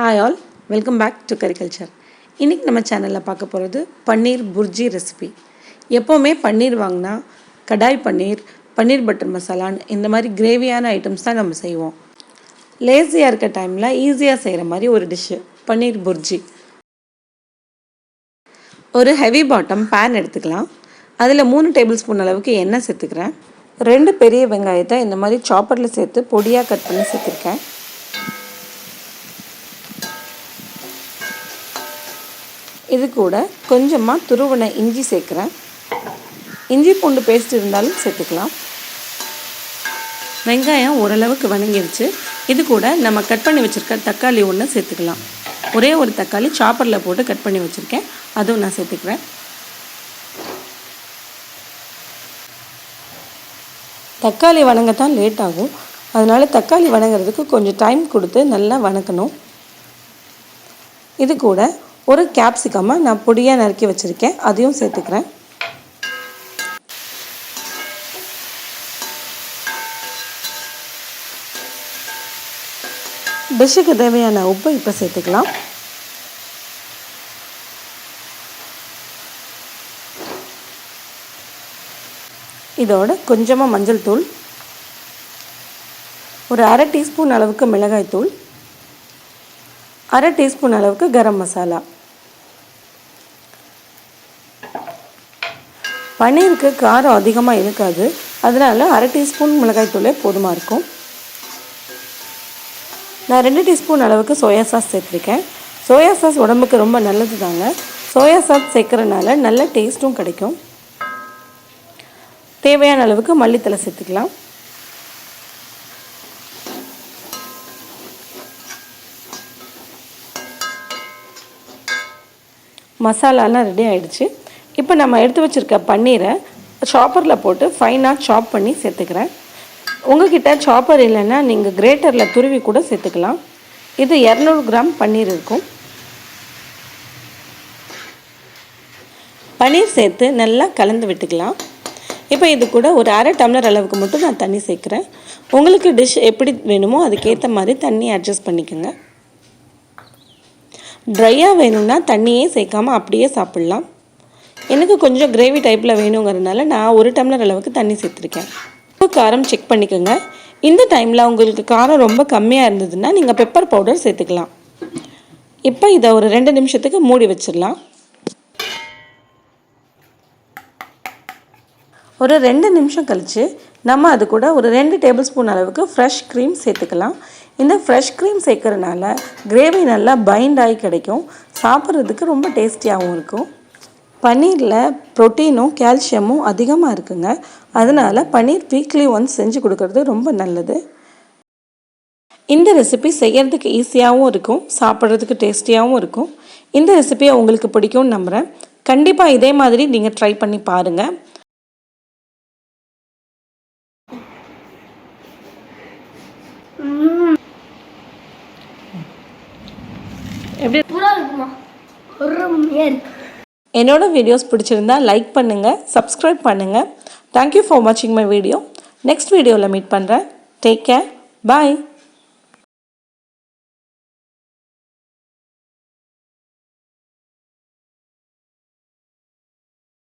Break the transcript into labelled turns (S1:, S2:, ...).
S1: Hi all, welcome back to Curry Culture. இன்னைக்கு நம்ம சேனல்ல பார்க்க போறது பன்னீர் புர்ஜி ரெசிபி. எப்பவுமே பன்னீர் வாங்குனா கடாய் பன்னீர், பன்னீர் பட்டர் மசாலா இந்த மாதிரி கிரேவியான ஐட்டம்ஸ் தான் நம்ம செய்வோம். லேசியா இருக்க டைம்ல ஈஸியா செய்யற மாதிரி ஒரு டிஷ் பன்னீர் புர்ஜி. ஒரு ஹெவி பாட்டம் pan எடுத்துக்கலாம். அதில் 3 டேபிள் ஸ்பூன் அளவுக்கு எண்ணெய் சேர்த்துக்கிறேன். 2 பெரிய வெங்காயத்தை இந்த மாதிரி சாப்பர்ல சேர்த்து பொடியாக கட் பண்ணி சேர்த்துருக்கேன். இது கூட கொஞ்சமாக துருவன இஞ்சி சேர்க்குறேன். இஞ்சி பூண்டு பேஸ்ட் இருந்தாலும் சேர்த்துக்கலாம். வெங்காயம் ஓரளவுக்கு வணங்கிடுச்சு. இது கூட நம்ம கட் பண்ணி வச்சுருக்க தக்காளி ஒன்று சேர்த்துக்கலாம். ஒரே ஒரு தக்காளி சாப்பரில் போட்டு கட் பண்ணி வச்சுருக்கேன், அதுவும் நான் சேர்த்துக்கிறேன். தக்காளி வணங்கத்தான் லேட் ஆகும், அதனால் தக்காளி வணங்குறதுக்கு கொஞ்சம் டைம் கொடுத்து நல்லா வணக்கணும். இது கூட ஒரு கேப்சிகம்மை நான் பொடியாக நறுக்கி வச்சுருக்கேன், அதையும் சேர்த்துக்கிறேன். டிஷ்ஷுக்கு தேவையான உப்பு இப்போ சேர்த்துக்கலாம். இதோட கொஞ்சமாக மஞ்சள் தூள், ஒரு அரை டீஸ்பூன் அளவுக்கு மிளகாய் தூள், அரை டீஸ்பூன் அளவுக்கு கரம் மசாலா. பன்னீருக்கு காரம் அதிகமாக இருக்காது, அதனால் அரை டீஸ்பூன் மிளகாய் தூளே போதுமாக இருக்கும். நான் 2 டீஸ்பூன் அளவுக்கு சோயா சாஸ் சேர்த்துருக்கேன். சோயா சாஸ் உடம்புக்கு ரொம்ப நல்லது தாங்க. சோயா சாஸ் சேர்க்குறனால நல்ல டேஸ்ட்டும் கிடைக்கும். தேவையான அளவுக்கு மல்லித்தலை சேர்த்துக்கலாம். மசாலாலாம் ரெடி ஆகிடுச்சு. இப்போ நம்ம எடுத்து வச்சுருக்க பன்னீரை சாப்பரில் போட்டு ஃபைனாக சாப் பண்ணி சேர்த்துக்கிறேன். உங்கள்கிட்ட சாப்பர் இல்லைன்னா நீங்கள் கிரேட்டரில் துருவி கூட சேர்த்துக்கலாம். இது 200 கிராம் பன்னீர் இருக்கும். பன்னீர் சேர்த்து நல்லா கலந்து விட்டுக்கலாம். இப்போ இது கூட ஒரு அரை டம்ளர் அளவுக்கு மட்டும் நான் தண்ணி சேர்க்குறேன். உங்களுக்கு டிஷ் எப்படி வேணுமோ அதுக்கேற்ற மாதிரி தண்ணி அட்ஜஸ்ட் பண்ணிக்கோங்க. ட்ரையாக வேணும்னா தண்ணியே சேர்க்காமல் அப்படியே சாப்பிட்லாம். எனக்கு கொஞ்சம் கிரேவி டைப்பில் வேணுங்கிறதுனால நான் 1 டம்ளர் அளவுக்கு தண்ணி சேர்த்துருக்கேன். உப்பு காரம் செக் பண்ணிக்கோங்க. இந்த டைமில் உங்களுக்கு காரம் ரொம்ப கம்மியாக இருந்ததுன்னா நீங்கள் பெப்பர் பவுடர் சேர்த்துக்கலாம். இப்போ இதை ஒரு 2 நிமிஷத்துக்கு மூடி வச்சிடலாம். ஒரு 2 நிமிஷம் கழித்து நம்ம அது கூட ஒரு 2 டேபிள் ஸ்பூன் அளவுக்கு ஃப்ரெஷ் க்ரீம் சேர்த்துக்கலாம். இந்த ஃப்ரெஷ் க்ரீம் சேர்க்குறதுனால கிரேவி நல்லா பைண்ட் ஆகி கிடைக்கும், சாப்பிட்றதுக்கு ரொம்ப டேஸ்டியாகவும் இருக்கும். பன்னீரில் ப்ரோட்டீனும் கால்சியமும் அதிகமாக இருக்குங்க, அதனால் பன்னீர் வீக்லி ஒன்ஸ் செஞ்சு கொடுக்கறது ரொம்ப நல்லது. இந்த ரெசிபி செய்கிறதுக்கு ஈஸியாகவும் இருக்கும், சாப்பிட்றதுக்கு டேஸ்டியாகவும் இருக்கும். இந்த ரெசிபியை உங்களுக்கு பிடிக்கும்னு நம்புகிறேன். கண்டிப்பாக இதே மாதிரி நீங்கள் ட்ரை பண்ணி பாருங்கள். என்னோட வீடியோஸ் பிடிச்சிருந்தா லைக் பண்ணுங்கள், சப்ஸ்கிரைப் பண்ணுங்கள். தேங்க்யூ ஃபார் வாட்சிங் மை வீடியோ. நெக்ஸ்ட் வீடியோவில் மீட் பண்ணுறேன். டேக் கேர், பாய்.